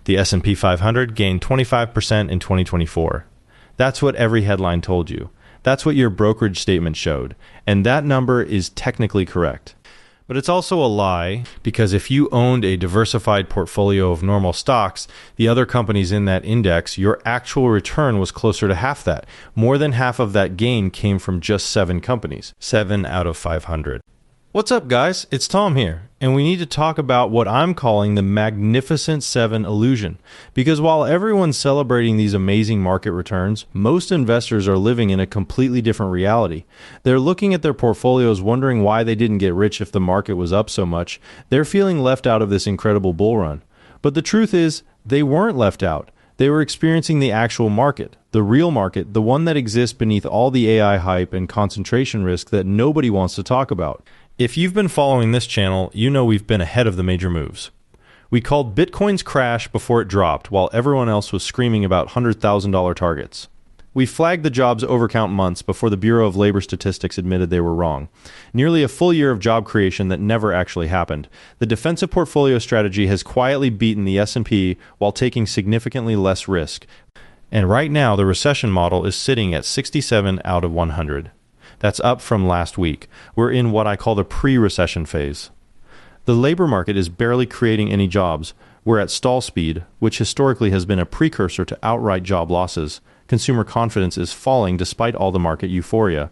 The S&P 500 gained 25% in 2024. That's what every headline told you. That's what your brokerage statement showed. And that number is technically correct. But it's also a lie, because if you owned a diversified portfolio of normal stocks, the other companies in that index, your actual return was closer to half that. More than half of that gain came from just 7 companies. 7 out of 500. What's up, guys? It's Tom here, and we need to talk about what I'm calling the Magnificent 7 illusion. Because while everyone's celebrating these amazing market returns, most investors are living in a completely different reality. They're looking at their portfolios wondering why they didn't get rich if the market was up so much. They're feeling left out of this incredible bull run. But the truth is, they weren't left out. They were experiencing the actual market, the real market, the one that exists beneath all the AI hype and concentration risk that nobody wants to talk about. If you've been following this channel, you know we've been ahead of the major moves. We called Bitcoin's crash before it dropped, while everyone else was screaming about $100,000 targets. We flagged the jobs overcount months before the Bureau of Labor Statistics admitted they were wrong. Nearly a full year of job creation that never actually happened. The defensive portfolio strategy has quietly beaten the S&P while taking significantly less risk. And right now, the recession model is sitting at 67 out of 100. That's up from last week. We're in what I call the pre-recession phase. The labor market is barely creating any jobs. We're at stall speed, which historically has been a precursor to outright job losses. Consumer confidence is falling despite all the market euphoria.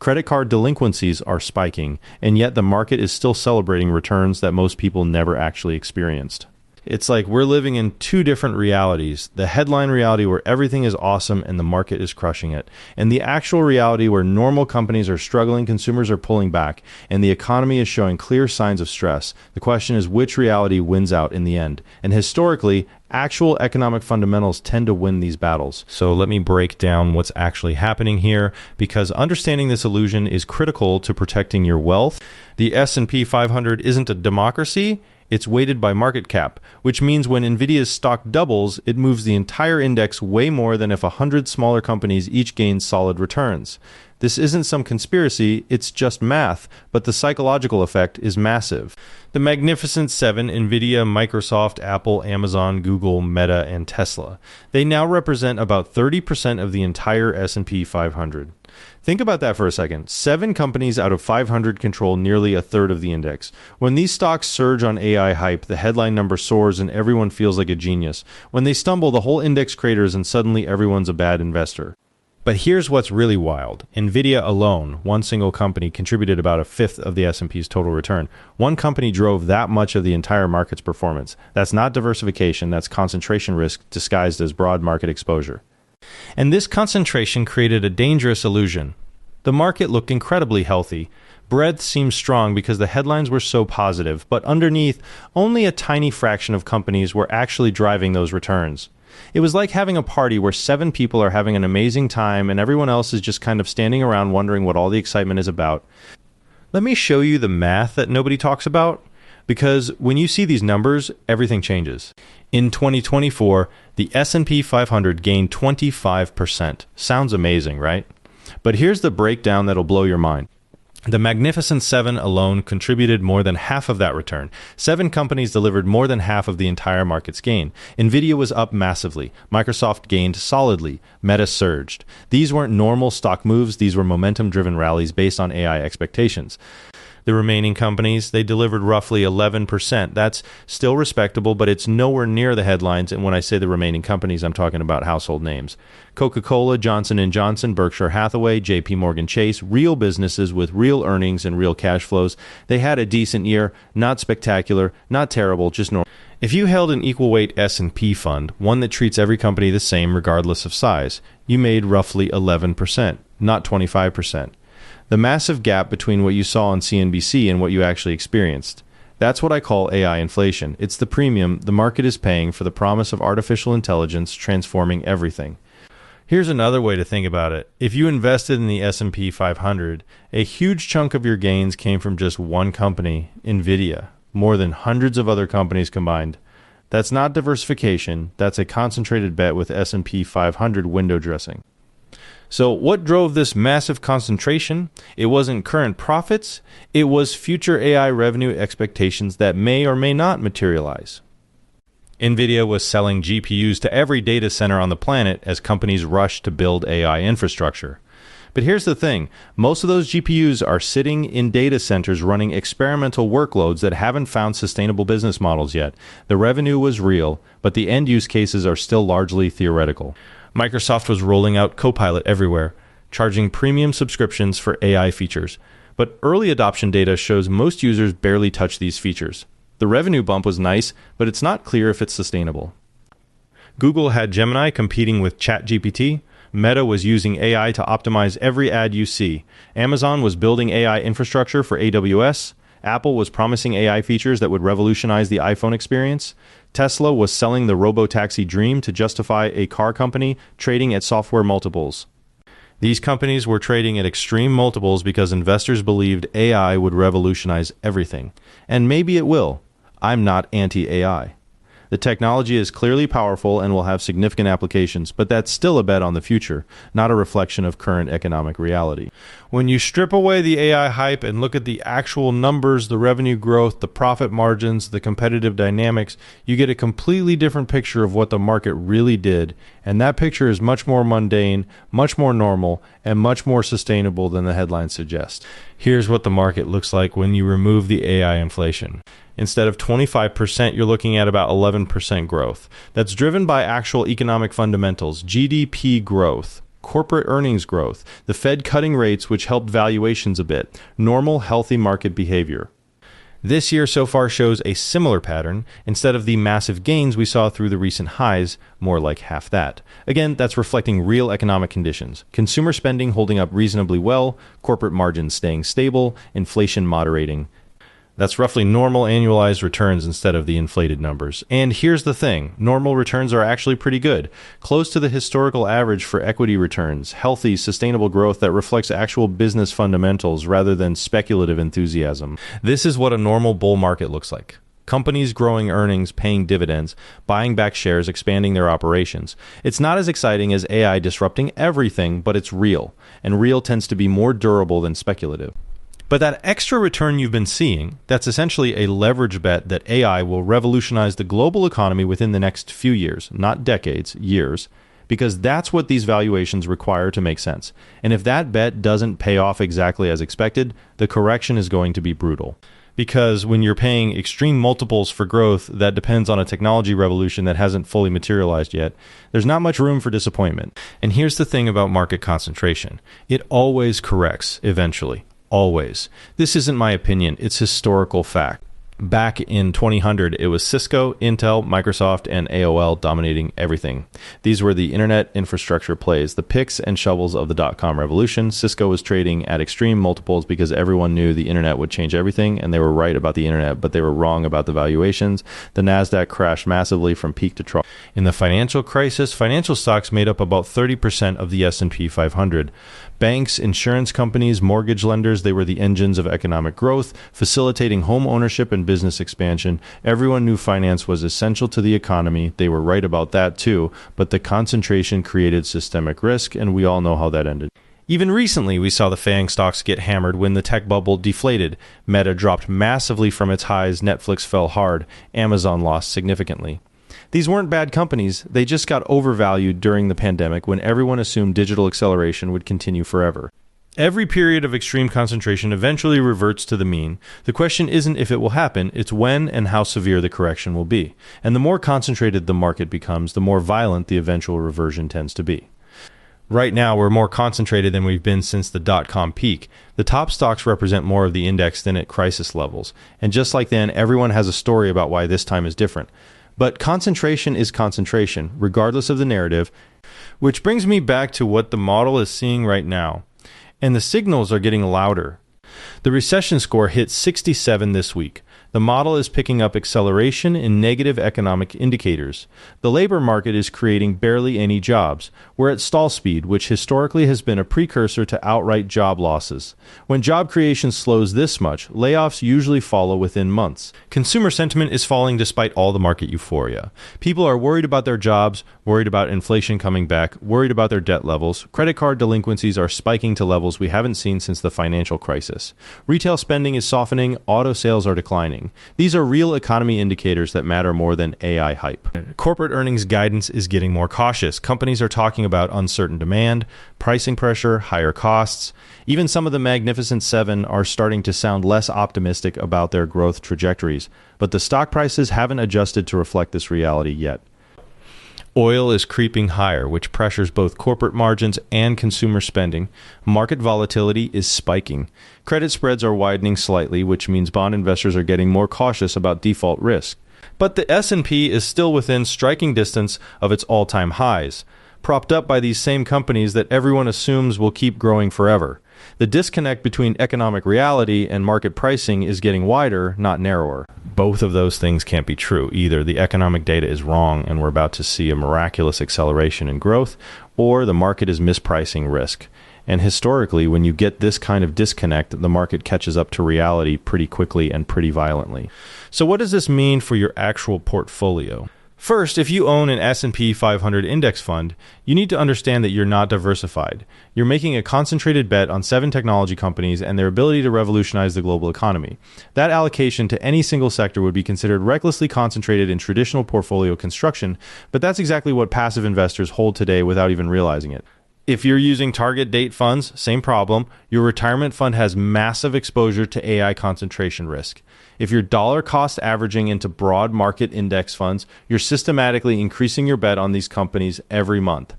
Credit card delinquencies are spiking, and yet the market is still celebrating returns that most people never actually experienced. It's like we're living in 2 different realities. The headline reality where everything is awesome and the market is crushing it. And the actual reality where normal companies are struggling, consumers are pulling back, and the economy is showing clear signs of stress. The question is which reality wins out in the end. And historically, actual economic fundamentals tend to win these battles. So let me break down what's actually happening here, because understanding this illusion is critical to protecting your wealth. The S&P 500 isn't a democracy. It's weighted by market cap, which means when NVIDIA's stock doubles, it moves the entire index way more than if 100 smaller companies each gain solid returns. This isn't some conspiracy, it's just math, but the psychological effect is massive. The Magnificent 7, NVIDIA, Microsoft, Apple, Amazon, Google, Meta, and Tesla. They now represent about 30% of the entire S&P 500. Think about that for a second. 7 companies out of 500 control nearly a third of the index. When these stocks surge on AI hype, the headline number soars and everyone feels like a genius. When they stumble, the whole index craters and suddenly everyone's a bad investor. But here's what's really wild. NVIDIA alone, one single company, contributed about a fifth of the S&P's total return. One company drove that much of the entire market's performance. That's not diversification, that's concentration risk disguised as broad market exposure. And this concentration created a dangerous illusion. The market looked incredibly healthy. Breadth seemed strong because the headlines were so positive, but underneath, only a tiny fraction of companies were actually driving those returns. It was like having a party where 7 people are having an amazing time and everyone else is just kind of standing around wondering what all the excitement is about. Let me show you the math that nobody talks about, because when you see these numbers, everything changes. In 2024, the S&P 500 gained 25%. Sounds amazing, right? But here's the breakdown that'll blow your mind. The Magnificent 7 alone contributed more than half of that return. 7 companies delivered more than half of the entire market's gain. NVIDIA was up massively. Microsoft gained solidly. Meta surged. These weren't normal stock moves. These were momentum-driven rallies based on AI expectations. The remaining companies, they delivered roughly 11%. That's still respectable, but it's nowhere near the headlines. And when I say the remaining companies, I'm talking about household names. Coca-Cola, Johnson & Johnson, Berkshire Hathaway, JP Morgan Chase, real businesses with real earnings and real cash flows. They had a decent year, not spectacular, not terrible, just normal. If you held an equal weight S&P fund, one that treats every company the same regardless of size, you made roughly 11%, not 25%. The massive gap between what you saw on CNBC and what you actually experienced. That's what I call AI inflation. It's the premium the market is paying for the promise of artificial intelligence transforming everything. Here's another way to think about it. If you invested in the S&P 500, a huge chunk of your gains came from just one company, NVIDIA, more than hundreds of other companies combined. That's not diversification. That's a concentrated bet with S&P 500 window dressing. So what drove this massive concentration? It wasn't current profits. It was future AI revenue expectations that may or may not materialize. NVIDIA was selling GPUs to every data center on the planet as companies rushed to build AI infrastructure. But here's the thing, most of those GPUs are sitting in data centers running experimental workloads that haven't found sustainable business models yet. The revenue was real, but the end use cases are still largely theoretical. Microsoft was rolling out Copilot everywhere, charging premium subscriptions for AI features. But early adoption data shows most users barely touch these features. The revenue bump was nice, but it's not clear if it's sustainable. Google had Gemini competing with ChatGPT. Meta was using AI to optimize every ad you see. Amazon was building AI infrastructure for AWS. Apple was promising AI features that would revolutionize the iPhone experience. Tesla was selling the robotaxi dream to justify a car company trading at software multiples. These companies were trading at extreme multiples because investors believed AI would revolutionize everything. And maybe it will. I'm not anti-AI. The technology is clearly powerful and will have significant applications, but that's still a bet on the future, not a reflection of current economic reality. When you strip away the AI hype and look at the actual numbers, the revenue growth, the profit margins, the competitive dynamics, you get a completely different picture of what the market really did, and that picture is much more mundane, much more normal, and much more sustainable than the headlines suggest. Here's what the market looks like when you remove the AI inflation. Instead of 25%, you're looking at about 11% growth. That's driven by actual economic fundamentals, GDP growth, corporate earnings growth, the Fed cutting rates, which helped valuations a bit, normal, healthy market behavior. This year so far shows a similar pattern. Instead of the massive gains we saw through the recent highs, more like half that. Again, that's reflecting real economic conditions. Consumer spending holding up reasonably well, corporate margins staying stable, inflation moderating. That's roughly normal annualized returns instead of the inflated numbers. And here's the thing, normal returns are actually pretty good, close to the historical average for equity returns, healthy, sustainable growth that reflects actual business fundamentals rather than speculative enthusiasm. This is what a normal bull market looks like. Companies growing earnings, paying dividends, buying back shares, expanding their operations. It's not as exciting as AI disrupting everything, but it's real, and real tends to be more durable than speculative. But that extra return you've been seeing, that's essentially a leverage bet that AI will revolutionize the global economy within the next few years, not decades, years, because that's what these valuations require to make sense. And if that bet doesn't pay off exactly as expected, the correction is going to be brutal. Because when you're paying extreme multiples for growth that depends on a technology revolution that hasn't fully materialized yet, there's not much room for disappointment. And here's the thing about market concentration. It always corrects eventually. Always. This isn't my opinion, it's historical fact. Back in 2000, it was Cisco, Intel, Microsoft, and AOL dominating everything. These were the internet infrastructure plays, the picks and shovels of the dot-com revolution. Cisco was trading at extreme multiples because everyone knew the internet would change everything, and they were right about the internet, but they were wrong about the valuations. The NASDAQ crashed massively from peak to trough. In the financial crisis, financial stocks made up about 30% of the S&P 500. Banks, insurance companies, mortgage lenders, they were the engines of economic growth, facilitating home ownership and business expansion. Everyone knew finance was essential to the economy. They were right about that too, but the concentration created systemic risk, and we all know how that ended. Even recently, we saw the FANG stocks get hammered when the tech bubble deflated. Meta dropped massively from its highs, Netflix fell hard, Amazon lost significantly. These weren't bad companies, they just got overvalued during the pandemic when everyone assumed digital acceleration would continue forever. Every period of extreme concentration eventually reverts to the mean. The question isn't if it will happen, it's when and how severe the correction will be. And the more concentrated the market becomes, the more violent the eventual reversion tends to be. Right now, we're more concentrated than we've been since the dot-com peak. The top stocks represent more of the index than at crisis levels. And just like then, everyone has a story about why this time is different. But concentration is concentration, regardless of the narrative, which brings me back to what the model is seeing right now. And the signals are getting louder. The recession score hit 67 this week. The model is picking up acceleration in negative economic indicators. The labor market is creating barely any jobs. We're at stall speed, which historically has been a precursor to outright job losses. When job creation slows this much, layoffs usually follow within months. Consumer sentiment is falling despite all the market euphoria. People are worried about their jobs, worried about inflation coming back, worried about their debt levels. Credit card delinquencies are spiking to levels we haven't seen since the financial crisis. Retail spending is softening, auto sales are declining. tightening. These are real economy indicators that matter more than AI hype. Corporate earnings guidance is getting more cautious. Companies are talking about uncertain demand, pricing pressure, higher costs. Even some of the Magnificent Seven are starting to sound less optimistic about their growth trajectories, but the stock prices haven't adjusted to reflect this reality yet. Oil is creeping higher, which pressures both corporate margins and consumer spending. Market volatility is spiking. Credit spreads are widening slightly, which means bond investors are getting more cautious about default risk. But the S&P is still within striking distance of its all-time highs, propped up by these same companies that everyone assumes will keep growing forever. The disconnect between economic reality and market pricing is getting wider, not narrower. Both of those things can't be true. Either the economic data is wrong and we're about to see a miraculous acceleration in growth, or the market is mispricing risk. And historically, when you get this kind of disconnect, the market catches up to reality pretty quickly and pretty violently. So what does this mean for your actual portfolio? First, if you own an S&P 500 index fund, you need to understand that you're not diversified. You're making a concentrated bet on 7 technology companies and their ability to revolutionize the global economy. That allocation to any single sector would be considered recklessly concentrated in traditional portfolio construction, but that's exactly what passive investors hold today without even realizing it. If you're using target date funds, same problem. Your retirement fund has massive exposure to AI concentration risk. If you're dollar cost averaging into broad market index funds, you're systematically increasing your bet on these companies every month.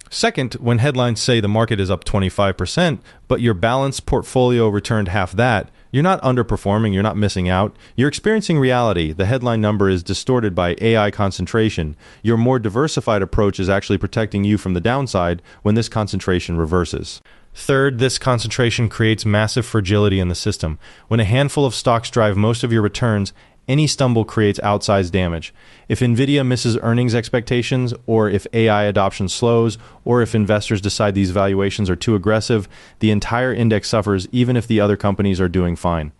Second, when headlines say the market is up 25%, but your balanced portfolio returned half that, you're not underperforming, you're not missing out. You're experiencing reality. The headline number is distorted by AI concentration. Your more diversified approach is actually protecting you from the downside when this concentration reverses. Third, this concentration creates massive fragility in the system. When a handful of stocks drive most of your returns, any stumble creates outsized damage. If NVIDIA misses earnings expectations, or if AI adoption slows, or if investors decide these valuations are too aggressive, the entire index suffers even if the other companies are doing fine.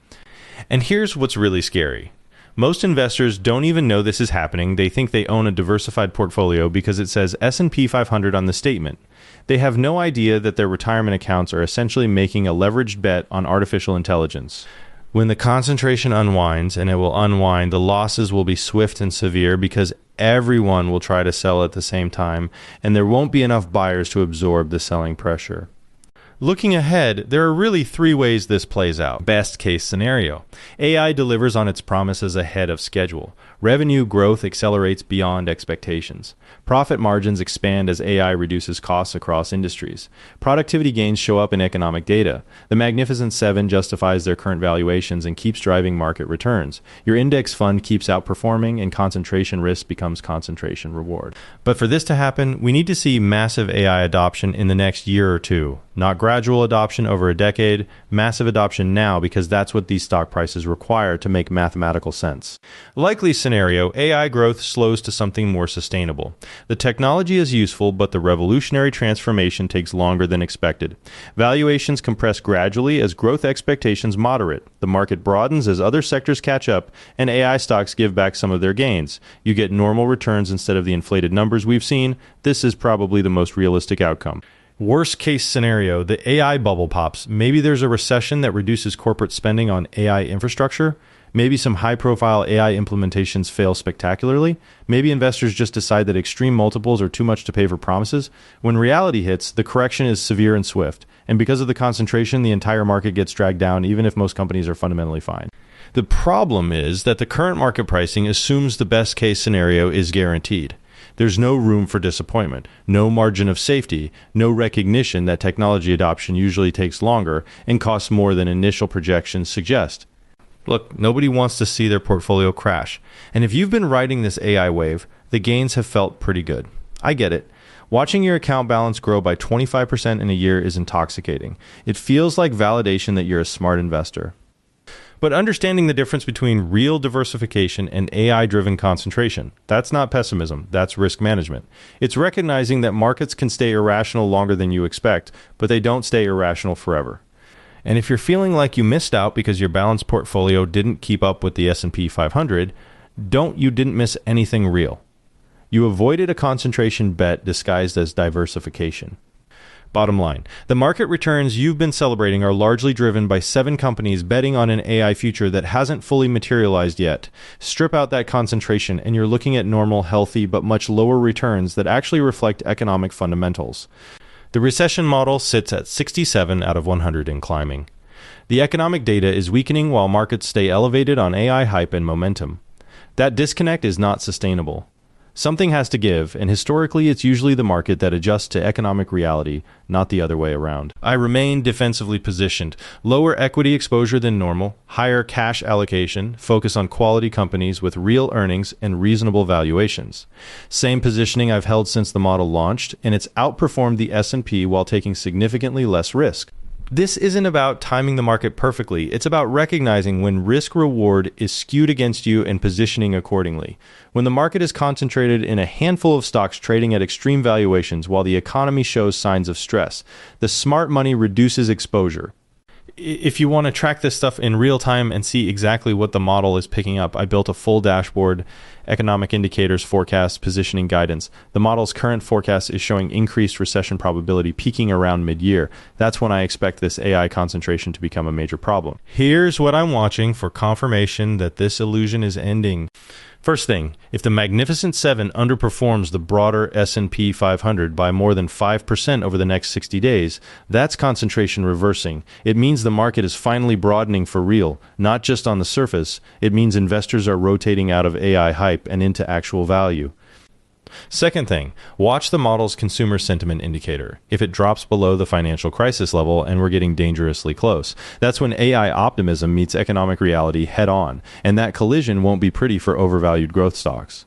And here's what's really scary. Most investors don't even know this is happening. They think they own a diversified portfolio because it says S&P 500 on the statement. They have no idea that their retirement accounts are essentially making a leveraged bet on artificial intelligence. When the concentration unwinds, and it will unwind, the losses will be swift and severe because everyone will try to sell at the same time, and there won't be enough buyers to absorb the selling pressure. Looking ahead, there are really 3 ways this plays out. Best case scenario. AI delivers on its promises ahead of schedule. Revenue growth accelerates beyond expectations. Profit margins expand as AI reduces costs across industries. Productivity gains show up in economic data. The Magnificent Seven justifies their current valuations and keeps driving market returns. Your index fund keeps outperforming, and concentration risk becomes concentration reward. But for this to happen, we need to see massive AI adoption in the next year or 2. Not gradual adoption over a decade, massive adoption now, because that's what these stock prices require to make mathematical sense. Likely scenario, AI growth slows to something more sustainable. The technology is useful, but the revolutionary transformation takes longer than expected. Valuations compress gradually as growth expectations moderate. The market broadens as other sectors catch up, and AI stocks give back some of their gains. You get normal returns instead of the inflated numbers we've seen. This is probably the most realistic outcome. Worst case scenario, the AI bubble pops. Maybe there's a recession that reduces corporate spending on AI infrastructure. Maybe some high-profile AI implementations fail spectacularly. Maybe investors just decide that extreme multiples are too much to pay for promises. When reality hits, the correction is severe and swift. And because of the concentration, the entire market gets dragged down, even if most companies are fundamentally fine. The problem is that the current market pricing assumes the best-case scenario is guaranteed. There's no room for disappointment, no margin of safety, no recognition that technology adoption usually takes longer and costs more than initial projections suggest. Look, nobody wants to see their portfolio crash. And if you've been riding this AI wave, the gains have felt pretty good. I get it. Watching your account balance grow by 25% in a year is intoxicating. It feels like validation that you're a smart investor. But understanding the difference between real diversification and AI-driven concentration, that's not pessimism, that's risk management. It's recognizing that markets can stay irrational longer than you expect, but they don't stay irrational forever. And if you're feeling like you missed out because your balanced portfolio didn't keep up with the S&P 500, you didn't miss anything real. You avoided a concentration bet disguised as diversification. Bottom line, the market returns you've been celebrating are largely driven by 7 companies betting on an AI future that hasn't fully materialized yet. Strip out that concentration and you're looking at normal, healthy, but much lower returns that actually reflect economic fundamentals. The recession model sits at 67 out of 100 and climbing. The economic data is weakening while markets stay elevated on AI hype and momentum. That disconnect is not sustainable. Something has to give, and historically it's usually the market that adjusts to economic reality, not the other way around. I remain defensively positioned. Lower equity exposure than normal, higher cash allocation, focus on quality companies with real earnings and reasonable valuations. Same positioning I've held since the model launched, and it's outperformed the S&P while taking significantly less risk. This isn't about timing the market perfectly. It's about recognizing when risk-reward is skewed against you and positioning accordingly. When the market is concentrated in a handful of stocks trading at extreme valuations while the economy shows signs of stress, the smart money reduces exposure. If you want to track this stuff in real time and see exactly what the model is picking up, I built a full dashboard, economic indicators, forecast, positioning guidance. The model's current forecast is showing increased recession probability peaking around mid-year. That's when I expect this AI concentration to become a major problem. Here's what I'm watching for confirmation that this illusion is ending. First thing, if the Magnificent Seven underperforms the broader S&P 500 by more than 5% over the next 60 days, that's concentration reversing. It means the market is finally broadening for real, not just on the surface. It means investors are rotating out of AI hype and into actual value. Second thing, watch the model's consumer sentiment indicator. If it drops below the financial crisis level and we're getting dangerously close, that's when AI optimism meets economic reality head on, and that collision won't be pretty for overvalued growth stocks.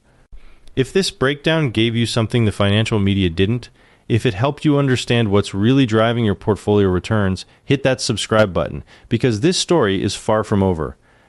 If this breakdown gave you something the financial media didn't, if it helped you understand what's really driving your portfolio returns, hit that subscribe button, because this story is far from over.